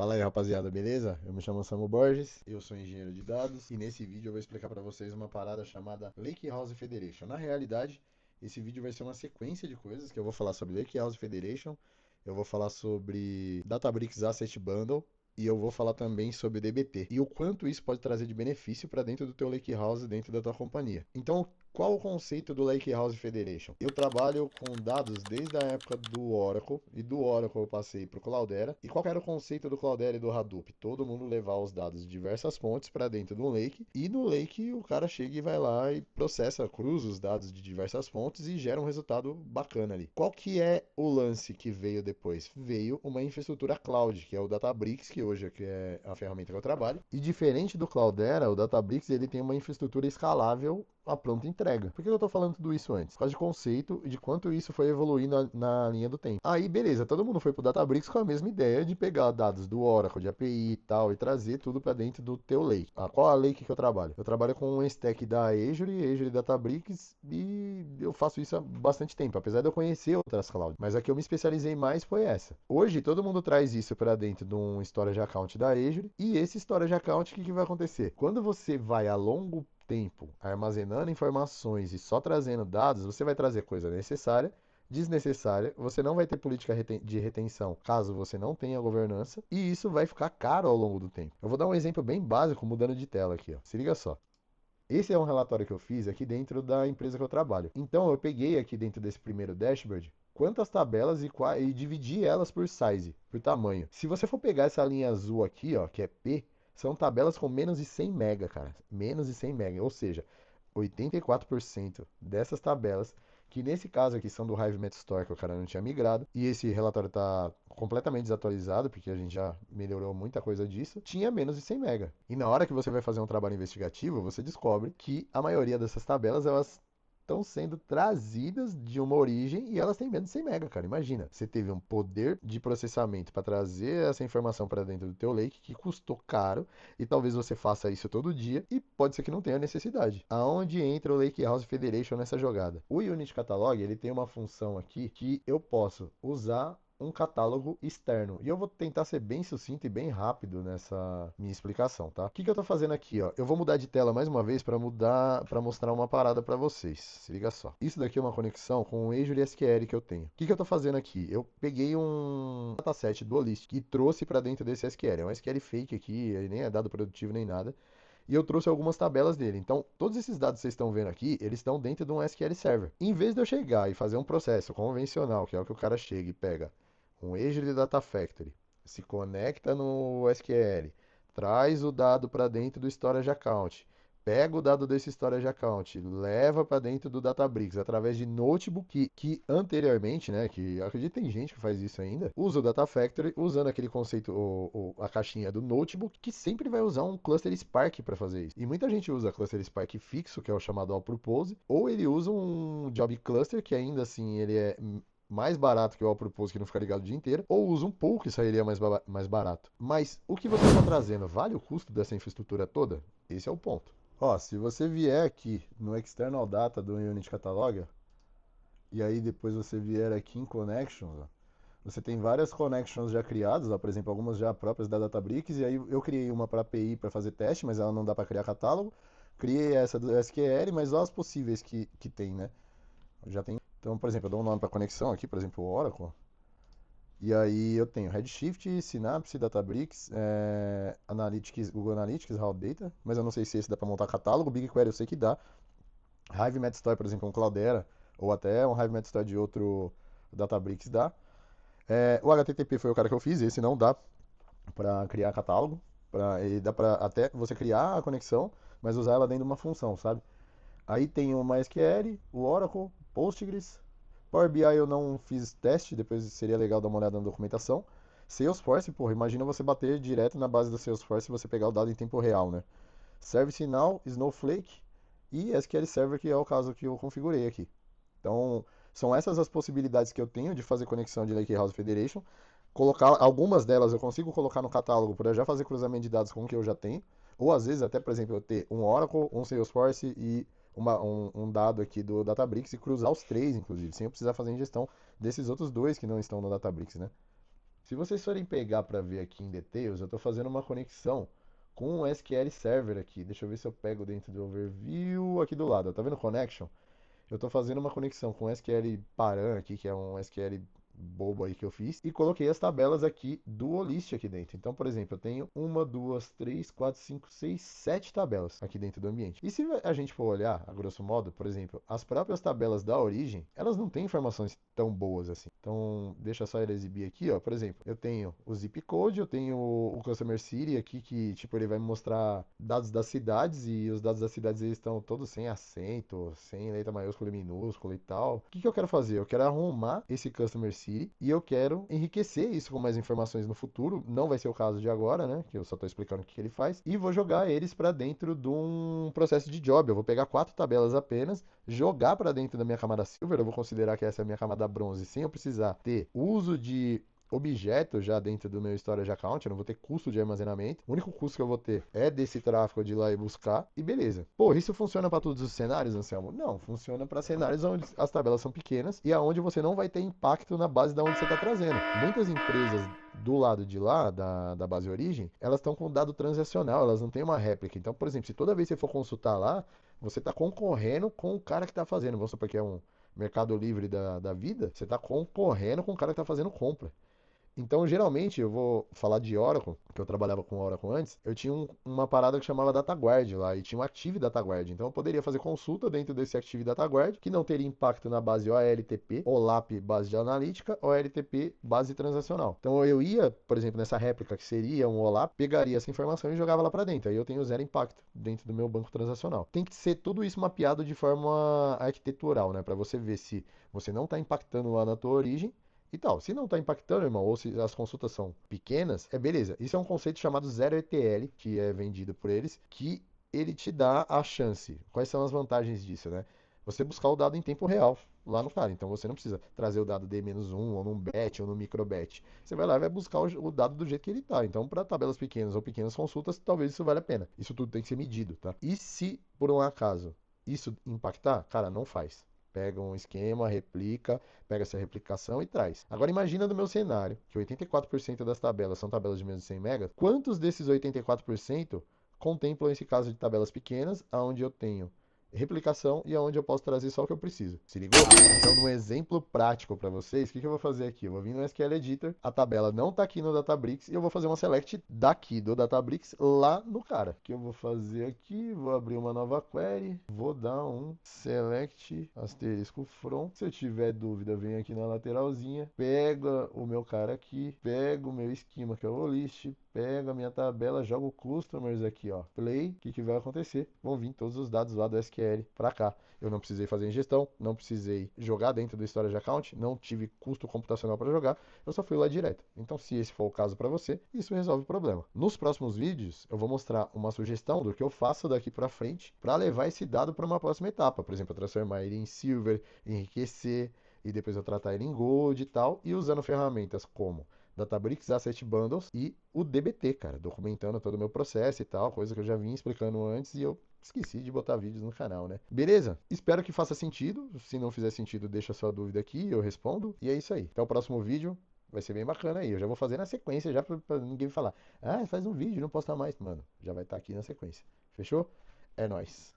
Fala aí, rapaziada, beleza? Eu me chamo Samu Borges, eu sou engenheiro de dados e nesse vídeo eu vou explicar para vocês uma parada chamada Lakehouse Federation. Na realidade, esse vídeo vai ser uma sequência de coisas que eu vou falar sobre Lakehouse Federation, eu vou falar sobre Databricks Asset Bundle e eu vou falar também sobre DBT e o quanto isso pode trazer de benefício para dentro do teu Lakehouse, dentro da tua companhia. Então, qual o conceito do Lakehouse Federation? Eu trabalho com dados desde a época do Oracle, e do Oracle eu passei para o Cloudera. E qual era o conceito do Cloudera e do Hadoop? Todo mundo levar os dados de diversas fontes para dentro do lake, e no lake o cara chega e vai lá e processa, cruza os dados de diversas fontes e gera um resultado bacana ali. Qual que é o lance que veio depois? Veio uma infraestrutura cloud, que é o Databricks, que hoje é a ferramenta que eu trabalho. E diferente do Cloudera, o Databricks ele tem uma infraestrutura escalável a pronta entrega. Por que eu tô falando tudo isso antes? Por causa de conceito e de quanto isso foi evoluindo na linha do tempo. Aí, beleza, todo mundo foi pro Databricks com a mesma ideia de pegar dados do Oracle, de API e tal, e trazer tudo para dentro do teu lake. Qual a lake que eu trabalho? Eu trabalho com um stack da Azure Databricks, e eu faço isso há bastante tempo, apesar de eu conhecer outras clouds. Mas a que eu me especializei mais foi essa. Hoje, todo mundo traz isso para dentro de um storage account da Azure, e esse storage account, o que vai acontecer? Quando você vai a longo tempo armazenando informações e só trazendo dados, você vai trazer coisa necessária, desnecessária, você não vai ter política de retenção caso você não tenha governança, e isso vai ficar caro ao longo do tempo. Eu vou dar um exemplo bem básico mudando de tela aqui, ó. Se liga só. Esse é um relatório que eu fiz aqui dentro da empresa que eu trabalho. Então eu peguei aqui dentro desse primeiro dashboard quantas tabelas e dividi elas por size, por tamanho. Se você for pegar essa linha azul aqui, ó, que é P, são tabelas com menos de 100 mega, cara. Menos de 100 mega, ou seja, 84% dessas tabelas, que nesse caso aqui são do Hive Metastore, que o cara não tinha migrado, e esse relatório está completamente desatualizado, porque a gente já melhorou muita coisa disso, tinha menos de 100 mega. E na hora que você vai fazer um trabalho investigativo, você descobre que a maioria dessas tabelas, elas estão sendo trazidas de uma origem e elas têm menos de 100 mega, cara. Imagina, você teve um poder de processamento para trazer essa informação para dentro do teu lake que custou caro, e talvez você faça isso todo dia e pode ser que não tenha necessidade. Aonde entra o Lakehouse Federation nessa jogada? O Unit Catalog, ele tem uma função aqui que eu posso usar um catálogo externo. E eu vou tentar ser bem sucinto e bem rápido nessa minha explicação, tá? O que eu tô fazendo aqui, ó? Eu vou mudar de tela mais uma vez para mostrar uma parada para vocês. Se liga só. Isso daqui é uma conexão com o Azure SQL que eu tenho. O que eu tô fazendo aqui? Eu peguei um dataset do Holistic e trouxe para dentro desse SQL. É um SQL fake aqui, ele nem é dado produtivo nem nada. E eu trouxe algumas tabelas dele. Então, todos esses dados que vocês estão vendo aqui, eles estão dentro de um SQL Server. Em vez de eu chegar e fazer um processo convencional, que é o que o cara chega e pega um Azure Data Factory, se conecta no SQL, traz o dado para dentro do Storage Account, pega o dado desse Storage Account, leva para dentro do Databricks através de notebook que anteriormente, né, que eu acredito que tem gente que faz isso ainda, usa o Data Factory usando aquele conceito, a caixinha do notebook, que sempre vai usar um cluster Spark para fazer isso. E muita gente usa cluster Spark fixo, que é o chamado All Purpose, ou ele usa um Job Cluster, que ainda assim ele é mais barato que o All Purpose, que não fica ligado o dia inteiro, ou usa um pool, que sairia mais barato. Mas o que você está trazendo vale o custo dessa infraestrutura toda? Esse é o ponto. Ó, se você vier aqui no External Data do Unit Catalog, e aí depois você vier aqui em Connections, ó, você tem várias connections já criadas, ó, por exemplo, algumas já próprias da Databricks, e aí eu criei uma para API para fazer teste, mas ela não dá para criar catálogo. Criei essa do SQL, mas olha as possíveis que tem, né? Já tem. Então, por exemplo, eu dou um nome para conexão aqui, por exemplo, o Oracle. E aí eu tenho Redshift, Synapse, Databricks, Analytics, Google Analytics, Raw Data, mas eu não sei se esse dá para montar catálogo. BigQuery eu sei que dá. Hive Metastore, por exemplo, um Cloudera, ou até um Hive Metastore de outro Databricks dá. O HTTP foi o cara que eu fiz, esse não dá para criar catálogo. Ele dá para até você criar a conexão, mas usar ela dentro de uma função, sabe? Aí tem o MySQL, o Oracle, Postgres. Power BI eu não fiz teste, depois seria legal dar uma olhada na documentação. Salesforce, porra, imagina você bater direto na base do Salesforce e você pegar o dado em tempo real, né? ServiceNow, Snowflake e SQL Server, que é o caso que eu configurei aqui. Então, são essas as possibilidades que eu tenho de fazer conexão de Lakehouse Federation. Colocar algumas delas eu consigo colocar no catálogo para já fazer cruzamento de dados com o que eu já tenho. Ou às vezes até, por exemplo, eu ter um Oracle, um Salesforce e um dado aqui do Databricks e cruzar os três, inclusive, sem eu precisar fazer ingestão desses outros dois que não estão no Databricks, né? Se vocês forem pegar para ver aqui em Details, eu estou fazendo uma conexão com um SQL Server aqui. Deixa eu ver se eu pego dentro do Overview aqui do lado. Tá vendo Connection? Eu estou fazendo uma conexão com o SQL Paran aqui, que é um SQL bobo aí que eu fiz, e coloquei as tabelas aqui do Olist aqui dentro. Então, por exemplo, eu tenho uma, duas, três, quatro, cinco, seis, sete tabelas aqui dentro do ambiente. E se a gente for olhar, a grosso modo, por exemplo, as próprias tabelas da origem, elas não têm informações tão boas assim. Então, deixa só ele exibir aqui, ó. Por exemplo, eu tenho o zip code, eu tenho o Customer City aqui, que tipo, ele vai me mostrar dados das cidades, e os dados das cidades eles estão todos sem acento, sem letra maiúscula e minúscula e tal. O que eu quero fazer? Eu quero arrumar esse Customer City e eu quero enriquecer isso com mais informações no futuro. Não vai ser o caso de agora, né? Que eu só estou explicando o que ele faz. E vou jogar eles para dentro de um processo de job. Eu vou pegar 4 tabelas apenas, jogar para dentro da minha camada Silver. Eu vou considerar que essa é a minha camada Bronze, sem eu precisar ter uso de objeto já dentro do meu storage account, eu não vou ter custo de armazenamento. O único custo que eu vou ter é desse tráfego de ir lá e buscar, e beleza. Pô, isso funciona para todos os cenários, Anselmo? Não, funciona para cenários onde as tabelas são pequenas e aonde você não vai ter impacto na base da onde você está trazendo. Muitas empresas do lado de lá, da base origem, elas estão com dado transacional, elas não têm uma réplica. Então, por exemplo, se toda vez que você for consultar lá, você está concorrendo com o cara que está fazendo. Vamos supor que é um Mercado Livre da vida, você está concorrendo com o cara que está fazendo compra. Então, geralmente, eu vou falar de Oracle, que eu trabalhava com Oracle antes, eu tinha uma parada que chamava DataGuard lá, e tinha um Active DataGuard. Então, eu poderia fazer consulta dentro desse Active DataGuard, que não teria impacto na base OLTP, OLAP base de analítica, OLTP base transacional. Então, eu ia, por exemplo, nessa réplica que seria um OLAP, pegaria essa informação e jogava lá para dentro. Aí eu tenho zero impacto dentro do meu banco transacional. Tem que ser tudo isso mapeado de forma arquitetural, né? Para você ver se você não está impactando lá na tua origem, e tal. Se não está impactando, irmão, ou se as consultas são pequenas, é beleza. Isso é um conceito chamado Zero ETL, que é vendido por eles, que ele te dá a chance. Quais são as vantagens disso, né? Você buscar o dado em tempo real lá no cara. Então você não precisa trazer o dado D-1 ou num batch ou no microbatch. Você vai lá e vai buscar o dado do jeito que ele está. Então, para tabelas pequenas ou pequenas consultas, talvez isso valha a pena. Isso tudo tem que ser medido, tá? E se, por um acaso, isso impactar, cara, não faz. Pega um esquema, replica, pega essa replicação e traz. Agora imagina no meu cenário, que 84% das tabelas são tabelas de menos de 100 megas. Quantos desses 84% contemplam esse caso de tabelas pequenas, onde eu tenho replicação e aonde eu posso trazer só o que eu preciso? Se ligou? Então, num exemplo prático para vocês, o que eu vou fazer aqui? Eu vou vir no SQL Editor, a tabela não está aqui no Databricks e eu vou fazer uma select daqui do Databricks lá no cara. O que eu vou fazer aqui? Vou abrir uma nova query, vou dar um select asterisco from. Se eu tiver dúvida, vem aqui na lateralzinha, pega o meu cara aqui, pega o meu esquema que é o list, pega a minha tabela, joga o customers aqui, ó, play. O que vai acontecer? Vão vir todos os dados lá do SQL para cá. Eu não precisei fazer ingestão, não precisei jogar dentro do storage account, não tive custo computacional para jogar, eu só fui lá direto. Então, se esse for o caso para você, isso resolve o problema. Nos próximos vídeos, eu vou mostrar uma sugestão do que eu faço daqui para frente para levar esse dado para uma próxima etapa. Por exemplo, eu transformar ele em Silver, enriquecer e depois eu tratar ele em Gold e tal, e usando ferramentas como Databricks Asset Bundles e o DBT, cara, documentando todo o meu processo e tal, coisa que eu já vim explicando antes e eu esqueci de botar vídeos no canal, né? Beleza? Espero que faça sentido. Se não fizer sentido, deixa sua dúvida aqui, eu respondo. E é isso aí. Até o próximo vídeo. Vai ser bem bacana aí. Eu já vou fazer na sequência, já pra ninguém falar. Ah, faz um vídeo, não posta mais. Mano, já vai estar aqui na sequência. Fechou? É nóis.